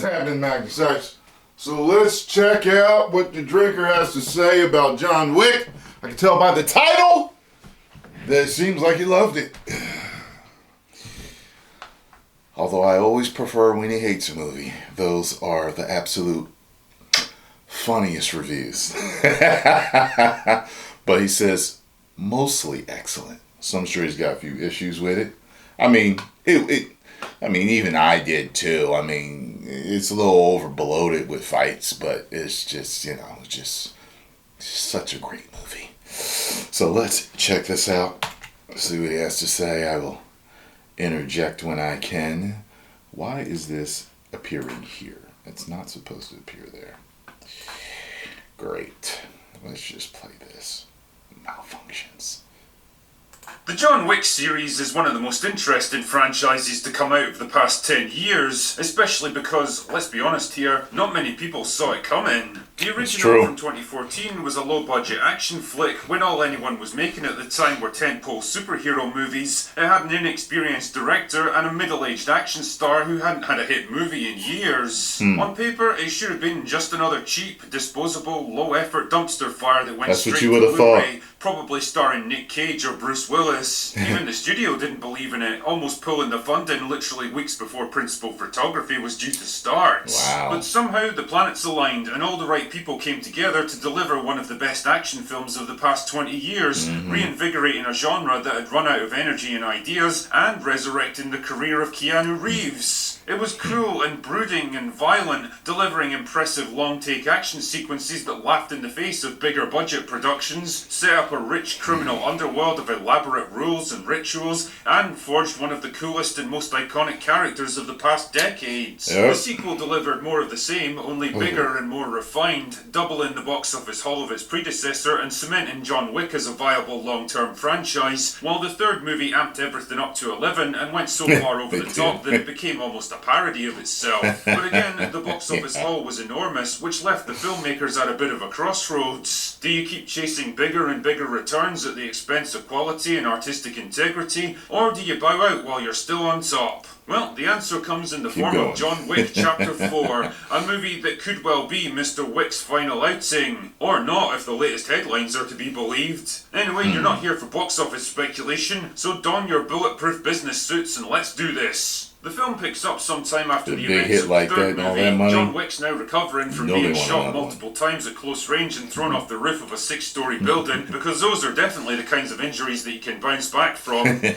happening, Magnus? So let's check out what the drinker has to say about John Wick. I can tell by the title that it seems like he loved it. Although I always prefer when he hates a movie. Those are the absolute funniest reviews. But he says, mostly excellent. So I'm sure he's got a few issues with it. I mean, even I did too. I mean, it's a little over bloated with fights, but it's just, just such a great movie. So let's check this out. See what he has to say. I will interject when I can. Why is this appearing here? It's not supposed to appear there. Great. Let's just play this. Malfunctions. The John Wick series is one of the most interesting franchises to come out of the past 10 years, especially because, let's be honest here, not many people saw it coming. The original from 2014 was a low-budget action flick when all anyone was making at the time were tentpole superhero movies. It had an inexperienced director and a middle-aged action star who hadn't had a hit movie in years. On paper, it should have been just another cheap, disposable, low-effort dumpster fire that went straight to Blu-ray, probably starring Nick Cage or Bruce Willis. Even the studio didn't believe in it, almost pulling the funding literally weeks before principal photography was due to start. Wow. But somehow the planets aligned and all the right people came together to deliver one of the best action films of the past 20 years, reinvigorating a genre that had run out of energy and ideas, and resurrecting the career of Keanu Reeves. It was cruel and brooding and violent, delivering impressive long-take action sequences that laughed in the face of bigger budget productions, set up a rich criminal underworld of elaborate rules and rituals, and forged one of the coolest and most iconic characters of the past decades. Yep. The sequel delivered more of the same, only bigger and more refined, doubling the box office haul of its predecessor and cementing John Wick as a viable long-term franchise, while the third movie amped everything up to 11 and went so far over the top that it became almost a parody of itself. But again, the box office haul was enormous, which left the filmmakers at a bit of a crossroads. Do you keep chasing bigger and bigger returns at the expense of quality and artistic integrity, or do you bow out while you're still on top? Well, the answer comes in the form of John Wick Chapter 4, a movie that could well be Mr. Wick's final outing. Or not, if the latest headlines are to be believed. Anyway, you're not here for box office speculation, so don your bulletproof business suits and let's do this. The film picks up sometime after the events of the third movie. John Wick's now recovering from being shot multiple times at close range and thrown off the roof of a 6-story building, because those are definitely the kinds of injuries that you can bounce back from. Anyway,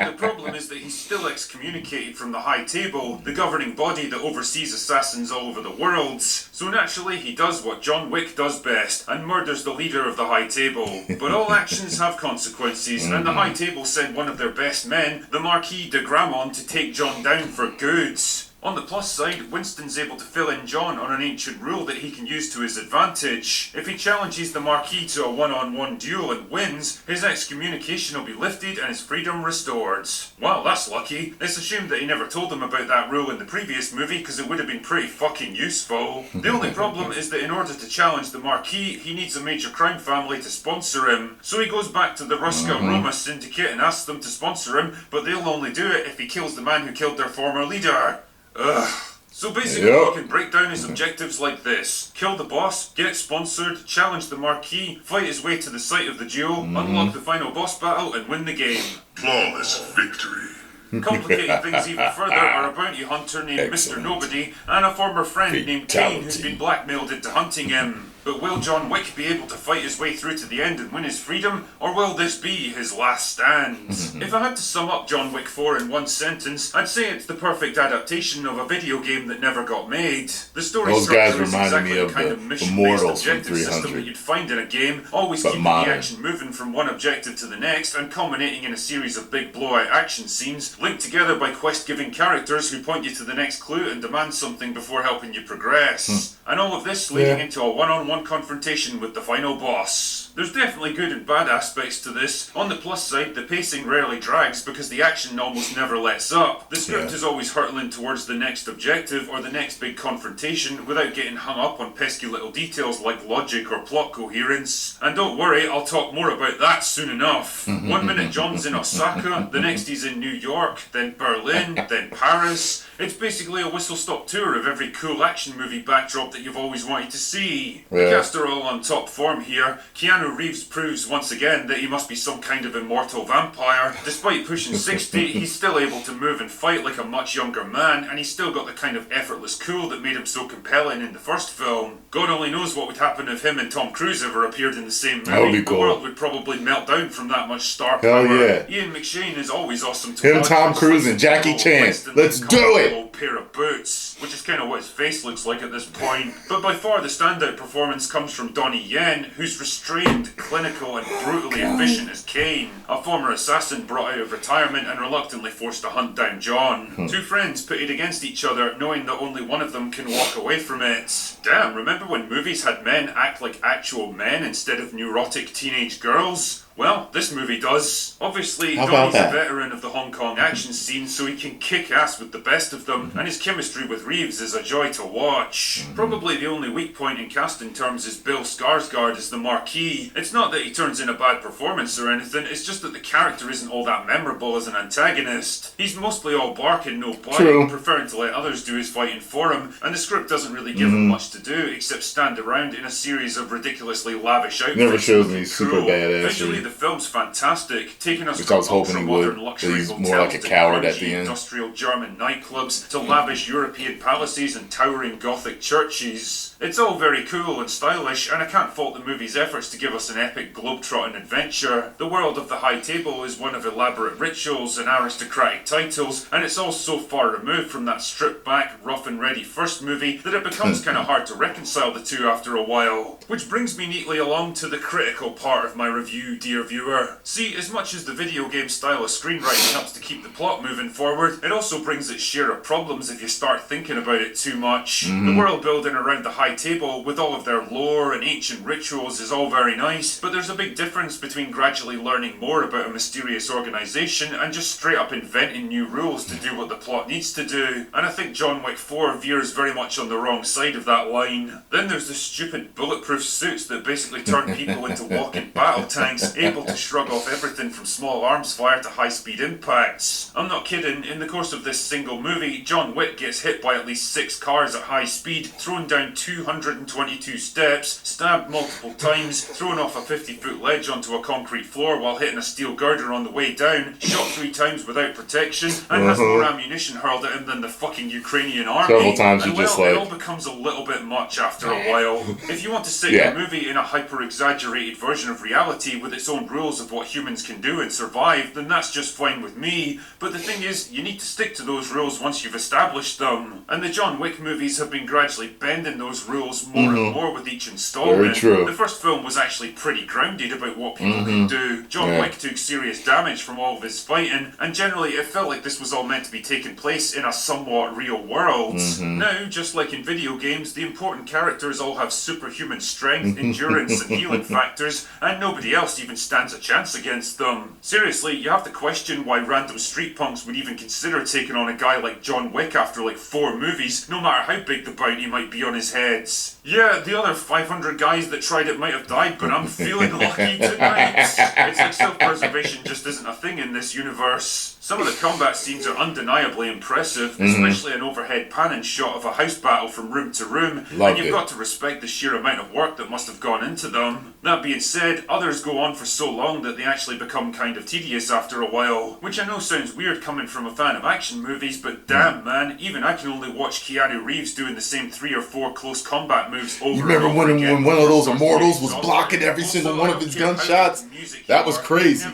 the problem is that he's still excommunicated from the High Table, the governing body that oversees assassins all over the world. So naturally, he does what John Wick does best, and murders the leader of the High Table. But all actions have consequences, and the High Table sent one of their best men, the Marquis de Gramont, to take John down for good. On the plus side, Winston's able to fill in John on an ancient rule that he can use to his advantage. If he challenges the Marquis to a one-on-one duel and wins, his excommunication will be lifted and his freedom restored. Wow, that's lucky. It's assumed that he never told them about that rule in the previous movie because it would have been pretty fucking useful. The only problem is that in order to challenge the Marquis, he needs a major crime family to sponsor him. So he goes back to the Ruska Roma syndicate and asks them to sponsor him, but they'll only do it if he kills the man who killed their former leader. Ugh. So basically, you can break down his objectives like this: kill the boss, get sponsored, challenge the Marquis, fight his way to the site of the duel, unlock the final boss battle, and win the game. Flawless victory. Complicating things even further are a bounty hunter named Mr. Nobody and a former friend named Kane who's been blackmailed into hunting him. But will John Wick be able to fight his way through to the end and win his freedom, or will this be his last stand? If I had to sum up John Wick 4 in one sentence, I'd say it's the perfect adaptation of a video game that never got made. The story structure is exactly the kind of mission-based objective system that you'd find in a game, always keeping the action moving from one objective to the next and culminating in a series of big blowout action scenes, linked together by quest-giving characters who point you to the next clue and demand something before helping you progress. And all of this leading into a one-on-one confrontation with the final boss. There's definitely good and bad aspects to this. On the plus side, the pacing rarely drags because the action almost never lets up. The script is always hurtling towards the next objective or the next big confrontation without getting hung up on pesky little details like logic or plot coherence. And don't worry, I'll talk more about that soon enough. 1 minute John's in Osaka, the next he's in New York, then Berlin, then Paris. It's basically a whistle-stop tour of every cool action movie backdrop that you've always wanted to see. Yeah. The cast are all on top form here. Keanu Reeves proves once again that he must be some kind of immortal vampire. Despite pushing 60, he's still able to move and fight like a much younger man, and he's still got the kind of effortless cool that made him so compelling in the first film. God only knows what would happen if him and Tom Cruise ever appeared in the same movie. That would be cool. The world would probably melt down from that much star Hell power. yeah. Ian McShane is always awesome to Him, watch. Tom Cruise, and Jackie Chan. Let's do it! Old pair of boots, which is kind of what his face looks like at this point. But by far the standout performance comes from Donnie Yen, who's restrained, clinical, and brutally efficient as Kane, a former assassin brought out of retirement and reluctantly forced to hunt down John. Two friends pitted against each other, knowing that only one of them can walk away from it. Damn, remember when movies had men act like actual men instead of neurotic teenage girls? Well, this movie does. Obviously, Donnie's a veteran of the Hong Kong action scene, so he can kick ass with the best of them, and his chemistry with Reeves is a joy to watch. Probably the only weak point in casting terms is Bill Skarsgård as the Marquis. It's not that he turns in a bad performance or anything, it's just that the character isn't all that memorable as an antagonist. He's mostly all bark and no bite, preferring to let others do his fighting for him, and the script doesn't really give him much to do, except stand around in a series of ridiculously lavish outfits. Never shows me super badass. Visually, the film's fantastic, taking us Which I was from hoping he ultra-modern would. luxury He's hotels more like a to coward at grungy the end. industrial German nightclubs to lavish European palaces and towering Gothic churches. It's all very cool and stylish, and I can't fault the movie's efforts to give us an epic globe-trotting adventure. The world of the High Table is one of elaborate rituals and aristocratic titles, and it's all so far removed from that stripped-back, rough-and-ready first movie that it becomes kind of hard to reconcile the two after a while. Which brings me neatly along to the critical part of my review, dear viewer. See, as much as the video game style of screenwriting helps to keep the plot moving forward, it also brings its share of problems if you start thinking about it too much. The world building around the High Table, with all of their lore and ancient rituals, is all very nice, but there's a big difference between gradually learning more about a mysterious organisation and just straight up inventing new rules to do what the plot needs to do. And I think John Wick 4 veers very much on the wrong side of that line. Then there's the stupid bulletproof suits that basically turn people into walking battle tanks, able to shrug off everything from small arms fire to high-speed impacts. I'm not kidding, in the course of this single movie, John Wick gets hit by at least 6 cars at high speed, thrown down 222 steps, stabbed multiple times, thrown off a 50-foot ledge onto a concrete floor while hitting a steel girder on the way down, shot 3 times without protection, and has more ammunition hurled at him than the fucking Ukrainian army. Several times and you just it all becomes a little bit much after a while. If you want to set your movie in a hyper-exaggerated version of reality with its own rules of what humans can do and survive, then that's just fine with me. But the thing is, you need to stick to those rules once you've established them. And the John Wick movies have been gradually bending those rules more and more with each installment. Very true. The first film was actually pretty grounded about what people can do. John Wick took serious damage from all of his fighting, and generally it felt like this was all meant to be taking place in a somewhat real world. Now, just like in video games, the important characters all have superhuman strength, endurance, and healing factors, and nobody else even stands a chance against them. Seriously, you have to question why random street punks would even consider taking on a guy like John Wick after like 4 movies, no matter how big the bounty might be on his heads. Yeah, the other 500 guys that tried it might have died, but I'm feeling lucky tonight. It's like self-preservation just isn't a thing in this universe. Some of the combat scenes are undeniably impressive, especially an overhead panning shot of a house battle from room to room, and you've got to respect the sheer amount of work that must have gone into them. That being said, others go on for so long that they actually become kind of tedious after a while, which I know sounds weird coming from a fan of action movies, but damn man, even I can only watch Keanu Reeves doing the same 3 or 4 close combat moves over and over again. When one of those immortals was blocking every single one of his gunshots? That was crazy.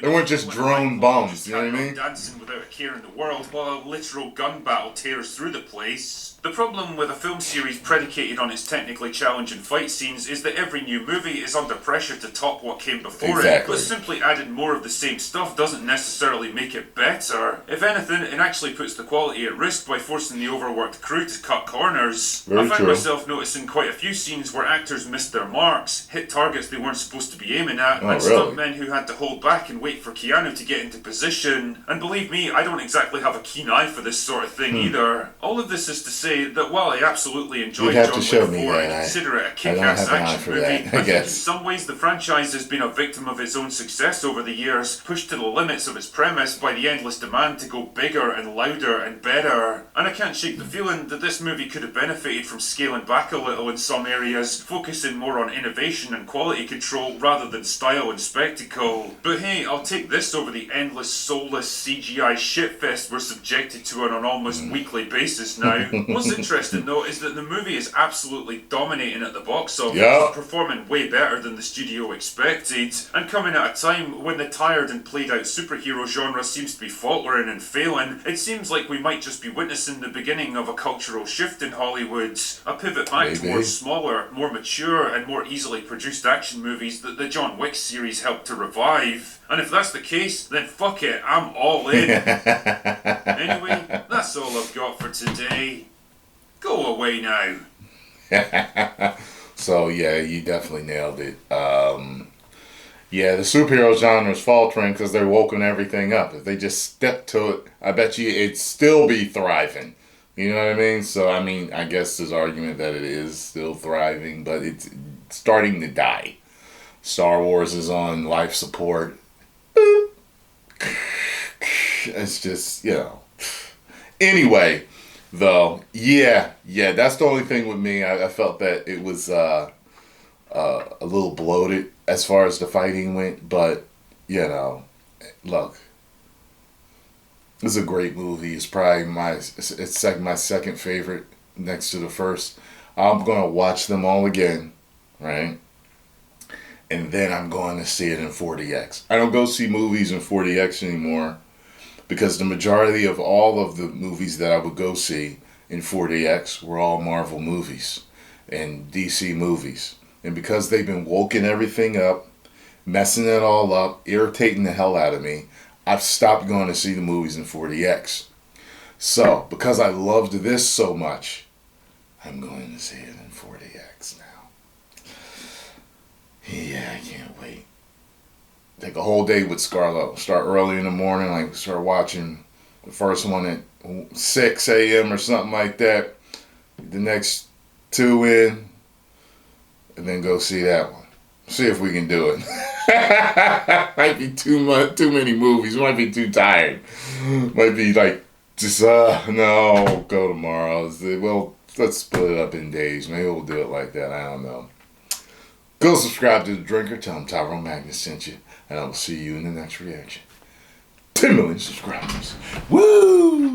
They weren't just drone bombs, you know what I mean? Dancing without a care in the world while a literal gun battle tears through the place. The problem with a film series predicated on its technically challenging fight scenes is that every new movie is under pressure to top what came before it, but simply adding more of the same stuff doesn't necessarily make it better. If anything, it actually puts the quality at risk by forcing the overworked crew to cut corners. I found myself noticing quite a few scenes where actors missed their marks, hit targets they weren't supposed to be aiming at, and stuntmen who had to hold back and wait for Keanu to get into position. action. And believe me, I don't exactly have a keen eye for this sort of thing either. All of this is to say that while I absolutely enjoyed John Wick 4 and consider it a kick-ass action movie, I think in some ways the franchise has been a victim of its own success over the years, pushed to the limits of its premise by the endless demand to go bigger and louder and better. And I can't shake the feeling that this movie could have benefited from scaling back a little in some areas, focusing more on innovation and quality control rather than style and spectacle. But hey, I'll take this over the endless, soulless CGI shitfest we're subjected to on an almost weekly basis now. What's interesting though is that the movie is absolutely dominating at the box office, performing way better than the studio expected, and coming at a time when the tired and played out superhero genre seems to be faltering and failing. It seems like we might just be witnessing the beginning of a cultural shift in Hollywood, a pivot back towards smaller, more mature and more easily produced action movies that the John Wick series helped to revive. And if that's the case, then fuck it, I'm all in. Anyway, that's all I've got for today. Go away now. So yeah, you definitely nailed it. Yeah, the superhero genre is faltering because they're woken everything up. If they just step to it, I bet you it'd still be thriving. You know what I mean? So, I mean, I guess there's argument that it is still thriving, but it's starting to die. Star Wars is on life support. It's just, you know. Anyway, though, yeah, that's the only thing with me. I felt that it was a little bloated as far as the fighting went, but, you know, look. It's a great movie. It's probably my second favorite next to the first. I'm going to watch them all again, right? And then I'm going to see it in 40X. I don't go see movies in 40X anymore because the majority of all of the movies that I would go see in 40X were all Marvel movies and DC movies. And because they've been woken everything up, messing it all up, irritating the hell out of me, I've stopped going to see the movies in 40X. So, because I loved this so much, I'm going to see it in 40X now. Yeah, I can't wait. Take a whole day with Scarlett. Start early in the morning, like start watching the first one at 6 a.m. or something like that. The next two in, and then go see that one. See if we can do it. Might be too many movies. Might be too tired. Might be like just no, go tomorrow. Well, let's split it up in days. Maybe we'll do it like that. I don't know. Go subscribe to The Drinker. Tell them Tyrone Magnus sent you, and I will see you in the next reaction. 10 million subscribers. Woo!